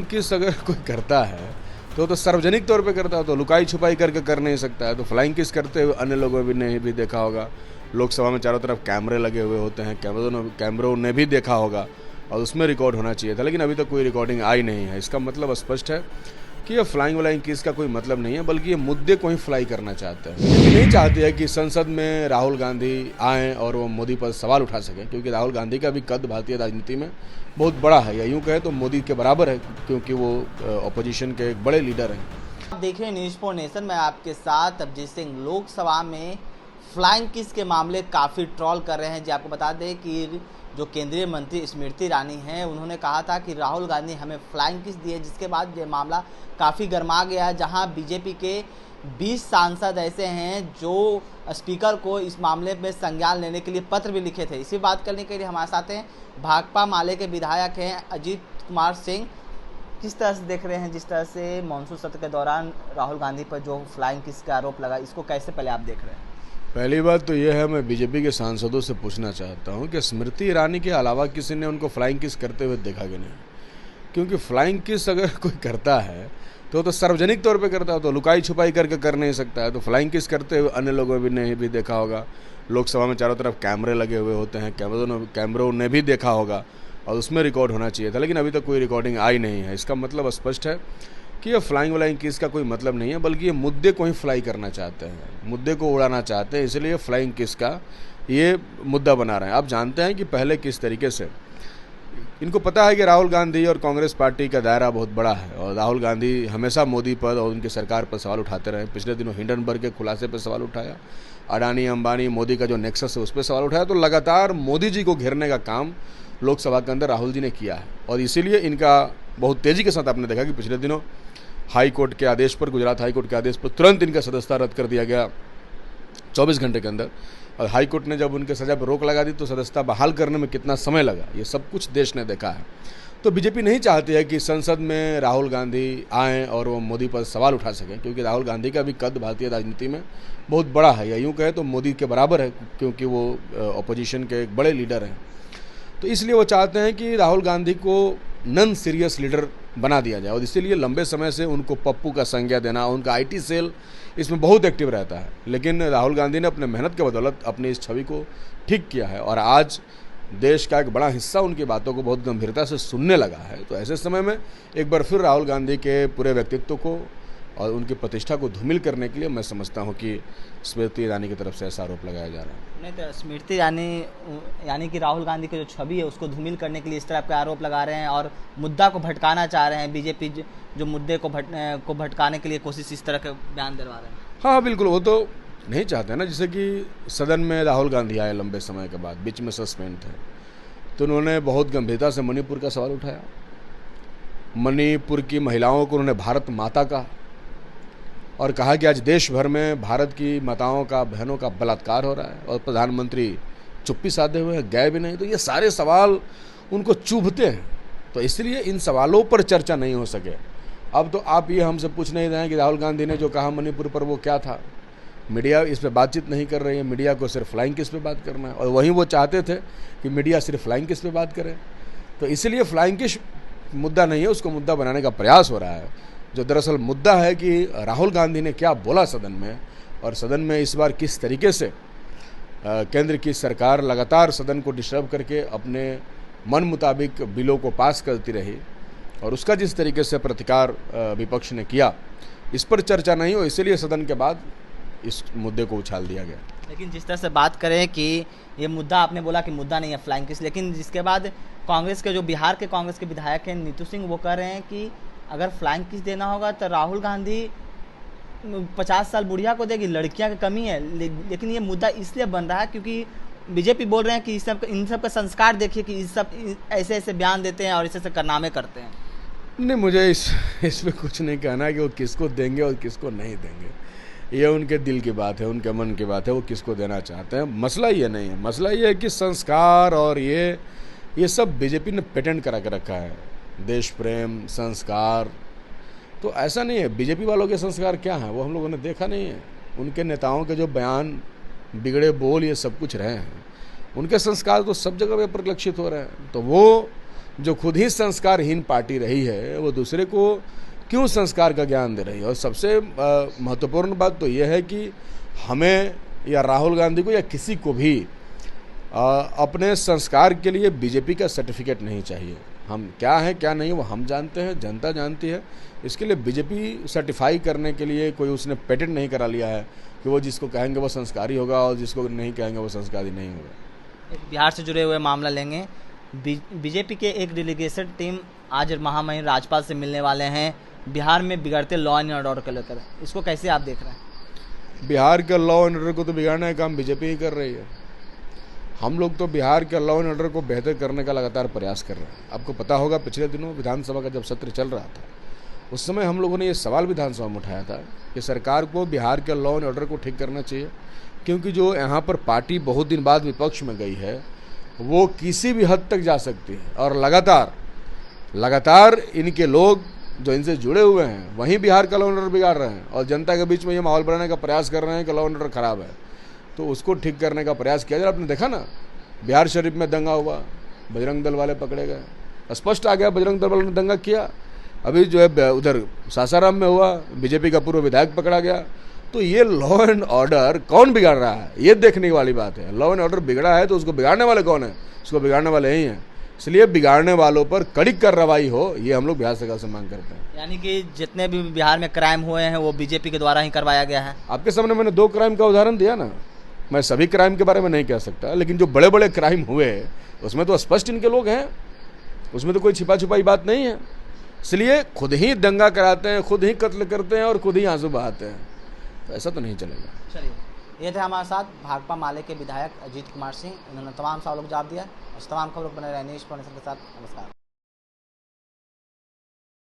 किस अगर कोई करता है तो सार्वजनिक तौर पे करता है, तो लुकाई छुपाई करके कर नहीं सकता है। तो फ्लाइंग किस करते हुए अन्य लोगों ने भी देखा होगा। लोकसभा में चारों तरफ कैमरे लगे हुए होते हैं, कैमरों ने भी देखा होगा और उसमें रिकॉर्ड होना चाहिए था, लेकिन अभी तक कोई रिकॉर्डिंग आई नहीं है। इसका मतलब स्पष्ट है कि ये फ्लाइंग व्लाइंग किस का कोई मतलब नहीं है, बल्कि ये मुद्दे को ही फ्लाई करना चाहते हैं। बीजेपी नहीं चाहती है कि संसद में राहुल गांधी आएँ और वो मोदी पर सवाल उठा सकें, क्योंकि राहुल गांधी का भी कद भारतीय राजनीति में बहुत बड़ा है, या यूँ कहें तो मोदी के बराबर है, क्योंकि वो अपोजिशन के एक बड़े लीडर हैं। आप देख रहे हैं न्यूज़ फॉर नेशन में आपके साथ अभिजीत सिंह। लोकसभा में फ्लाइंग किस के मामले काफ़ी ट्रोल कर रहे हैं। जी आपको बता दें कि जो केंद्रीय मंत्री स्मृति ईरानी हैं, उन्होंने कहा था कि राहुल गांधी हमें फ्लाइंग किस दी है, जिसके बाद ये मामला काफ़ी गर्मा गया है। जहां बीजेपी के 20 सांसद ऐसे हैं जो स्पीकर को इस मामले में संज्ञान लेने के लिए पत्र भी लिखे थे। इसी बात करने के लिए हमारे साथ हैं भाकपा माले के विधायक हैं अजीत कुमार सिंह। किस तरह से देख रहे हैं, जिस तरह से मानसून सत्र के दौरान राहुल गांधी पर जो फ्लाइंग किस का आरोप लगा, इसको कैसे पहले आप देख रहे हैं? पहली बात तो यह है, मैं बीजेपी के सांसदों से पूछना चाहता हूं कि स्मृति ईरानी के अलावा किसी ने उनको फ्लाइंग किस करते हुए देखा कि नहीं। क्योंकि फ्लाइंग किस अगर कोई करता है तो सार्वजनिक तौर पे करता है, तो लुकाई छुपाई करके कर नहीं सकता है। तो फ्लाइंग किस करते हुए अन्य लोगों ने भी देखा होगा। लोकसभा में चारों तरफ कैमरे लगे हुए होते हैं, कैमरों ने भी देखा होगा और उसमें रिकॉर्ड होना चाहिए था, लेकिन अभी तक कोई रिकॉर्डिंग आई नहीं है। इसका मतलब स्पष्ट है कि ये फ्लाइंग व्लाइंग किस का कोई मतलब नहीं है, बल्कि ये मुद्दे को ही फ्लाई करना चाहते हैं, मुद्दे को उड़ाना चाहते हैं, इसलिए फ्लाइंग किस का ये मुद्दा बना रहे हैं। आप जानते हैं कि पहले किस तरीके से इनको पता है कि राहुल गांधी और कांग्रेस पार्टी का दायरा बहुत बड़ा है, और राहुल गांधी हमेशा मोदी पर और उनकी सरकार पर सवाल उठाते रहे। पिछले दिनों हिंडनबर्ग के खुलासे पर सवाल उठाया, अडानी अंबानी मोदी का जो नेक्सस है उस पर सवाल उठाया। तो लगातार मोदी जी को घेरने का काम लोकसभा के अंदर राहुल जी ने किया है, और इसीलिए इनका बहुत तेज़ी के साथ आपने देखा कि पिछले दिनों हाई कोर्ट के आदेश पर, गुजरात हाई कोर्ट के आदेश पर तुरंत इनका सदस्यता रद्द कर दिया गया 24 घंटे के अंदर। और हाई कोर्ट ने जब उनके सज़ा पर रोक लगा दी तो सदस्यता बहाल करने में कितना समय लगा, ये सब कुछ देश ने देखा है। तो बीजेपी नहीं चाहती है कि संसद में राहुल गांधी आएँ और वो मोदी पर सवाल उठा सकें, क्योंकि राहुल गांधी का भी कद भारतीय राजनीति में बहुत बड़ा है, या यूँ कहें तो मोदी के बराबर है, क्योंकि वो अपोजिशन के एक बड़े लीडर हैं। तो इसलिए वो चाहते हैं कि राहुल गांधी को नॉन सीरियस लीडर बना दिया जाए, और इसीलिए लंबे समय से उनको पप्पू का संज्ञा देना, उनका आईटी सेल इसमें बहुत एक्टिव रहता है। लेकिन राहुल गांधी ने अपने मेहनत के बदौलत अपनी इस छवि को ठीक किया है, और आज देश का एक बड़ा हिस्सा उनकी बातों को बहुत गंभीरता से सुनने लगा है। तो ऐसे समय में एक बार फिर राहुल गांधी के पूरे व्यक्तित्व को और उनकी प्रतिष्ठा को धूमिल करने के लिए मैं समझता हूं कि स्मृति ईरानी की तरफ से ऐसा आरोप लगाया जा रहा है। नहीं तो स्मृति ईरानी यानी कि राहुल गांधी की जो छवि है उसको धूमिल करने के लिए इस तरह के आरोप लगा रहे हैं और मुद्दा को भटकाना चाह रहे हैं। बीजेपी जो मुद्दे को भटकाने के लिए कोशिश इस तरह के बयान दिलवा रहे हैं। हाँ बिल्कुल, वो तो नहीं चाहते ना। जैसे कि सदन में राहुल गांधी आए लंबे समय के बाद, बीच में सस्पेंड थे, तो उन्होंने बहुत गंभीरता से मणिपुर का सवाल उठाया। मणिपुर की महिलाओं को उन्होंने भारत माता कहा और कहा कि आज देश भर में भारत की माताओं का, बहनों का बलात्कार हो रहा है, और प्रधानमंत्री चुप्पी साधे हुए हैं, गए भी नहीं। तो ये सारे सवाल उनको चुभते हैं, तो इसलिए इन सवालों पर चर्चा नहीं हो सके। अब तो आप ये हमसे पूछ नहीं रहे हैं कि राहुल गांधी ने जो कहा मणिपुर पर वो क्या था। मीडिया इस पर बातचीत नहीं कर रही है, मीडिया को सिर्फ फ्लाइंग किस पे बात करना है, और वहीं वो चाहते थे कि मीडिया सिर्फ फ्लाइंग किस पे बात करे। तो इसलिए फ्लाइंग किस मुद्दा नहीं है, उसको मुद्दा बनाने का प्रयास हो रहा है। जो दरअसल मुद्दा है कि राहुल गांधी ने क्या बोला सदन में, और सदन में इस बार किस तरीके से केंद्र की सरकार लगातार सदन को डिस्टर्ब करके अपने मन मुताबिक बिलों को पास करती रही, और उसका जिस तरीके से प्रतिकार विपक्ष ने किया, इस पर चर्चा नहीं हो, इसलिए सदन के बाद इस मुद्दे को उछाल दिया गया। लेकिन जिस तरह से बात करें कि ये मुद्दा, आपने बोला कि मुद्दा नहीं है फ्लाइंग किस, लेकिन जिसके बाद कांग्रेस के जो बिहार के कांग्रेस के विधायक हैं नीतू सिंह, वो कह रहे हैं कि अगर फ्लाइंग किस देना होगा तो राहुल गांधी 50 साल बुढ़िया को देगी, लड़कियां की कमी है। लेकिन ये मुद्दा इसलिए बन रहा है क्योंकि बीजेपी बोल रहे हैं कि इन सब का संस्कार देखिए कि इस सब ऐसे ऐसे बयान देते हैं और ऐसे ऐसे कारनामे करते हैं। नहीं, मुझे इस पे कुछ नहीं कहना है कि वो किसको देंगे और किसको नहीं देंगे। ये उनके दिल की बात है, उनके मन की बात है, वो किसको देना चाहते हैं। मसला ये नहीं है, मसला ये है कि संस्कार और ये सब बीजेपी ने पेटेंट करा के रखा है। देश प्रेम, संस्कार, तो ऐसा नहीं है। बीजेपी वालों के संस्कार क्या हैं वो हम लोगों ने देखा नहीं है। उनके नेताओं के जो बयान, बिगड़े बोल, ये सब कुछ रहे हैं। उनके संस्कार तो सब जगह पे परिलक्षित हो रहे हैं। तो वो जो खुद ही संस्कारहीन पार्टी रही है वो दूसरे को क्यों संस्कार का ज्ञान दे रही है। और सबसे महत्वपूर्ण बात तो यह है कि हमें या राहुल गांधी को या किसी को भी अपने संस्कार के लिए बीजेपी का सर्टिफिकेट नहीं चाहिए। हम क्या हैं क्या नहीं वो हम जानते हैं, जनता जानती है। इसके लिए बीजेपी सर्टिफाई करने के लिए कोई उसने पेटेंट नहीं करा लिया है कि वो जिसको कहेंगे वो संस्कारी होगा और जिसको नहीं कहेंगे वो संस्कारी नहीं होगा। बिहार से जुड़े हुए मामला लेंगे। बीजेपी के एक डेलीगेशन टीम आज महामहिम राज्यपाल से मिलने वाले हैं बिहार में बिगड़ते लॉ एंड ऑर्डर को लेकर। इसको कैसे आप देख रहे हैं? बिहार के लॉ एंड ऑर्डर को तो बिगाड़ने का काम बीजेपी ही कर रही है। हम लोग तो बिहार के लॉ एंड ऑर्डर को बेहतर करने का लगातार प्रयास कर रहे हैं। आपको पता होगा पिछले दिनों विधानसभा का जब सत्र चल रहा था उस समय हम लोगों ने ये सवाल विधानसभा में उठाया था कि सरकार को बिहार के लॉ एंड ऑर्डर को ठीक करना चाहिए, क्योंकि जो यहाँ पर पार्टी बहुत दिन बाद विपक्ष में गई है वो किसी भी हद तक जा सकती है। और लगातार इनके लोग जो इनसे जुड़े हुए हैं वहीं बिहार का लॉ एंड ऑर्डर बिगाड़ रहे हैं और जनता के बीच में ये माहौल बनाने का प्रयास कर रहे हैं कि लॉ एंड ऑर्डर खराब है। तो उसको ठीक करने का प्रयास किया जाए। आपने देखा ना बिहार शरीफ में दंगा हुआ, बजरंग दल वाले पकड़े गए, स्पष्ट आ गया बजरंग दल वालों ने दंगा किया। अभी जो है उधर सासाराम में हुआ, बीजेपी का पूर्व विधायक पकड़ा गया। तो ये लॉ एंड ऑर्डर कौन बिगाड़ रहा है ये देखने वाली बात है। लॉ एंड ऑर्डर बिगड़ा है तो उसको बिगाड़ने वाले कौन है? उसको बिगाड़ने वाले यही हैं। इसलिए बिगाड़ने वालों पर कड़ी कार्रवाई हो ये हम लोग बिहार सरकार से मांग करते हैं। यानी कि जितने भी बिहार में क्राइम हुए हैं वो बीजेपी के द्वारा ही करवाया गया है। आपके सामने मैंने 2 क्राइम का उदाहरण दिया ना। मैं सभी क्राइम के बारे में नहीं कह सकता, लेकिन जो बड़े बड़े क्राइम हुए उसमें तो स्पष्ट इनके लोग हैं, उसमें तो कोई छिपा छुपाई बात नहीं है। इसलिए खुद ही दंगा कराते हैं, खुद ही कत्ल करते हैं और खुद ही आंसू बहाते हैं, तो ऐसा तो नहीं चलेगा। चलिए, ये थे हमारे साथ भाकपा माले के विधायक अजीत कुमार सिंह। उन्होंने तमाम सवालों का जवाब दिया। और तमाम खबरों पर बने रहने के साथ नमस्कार।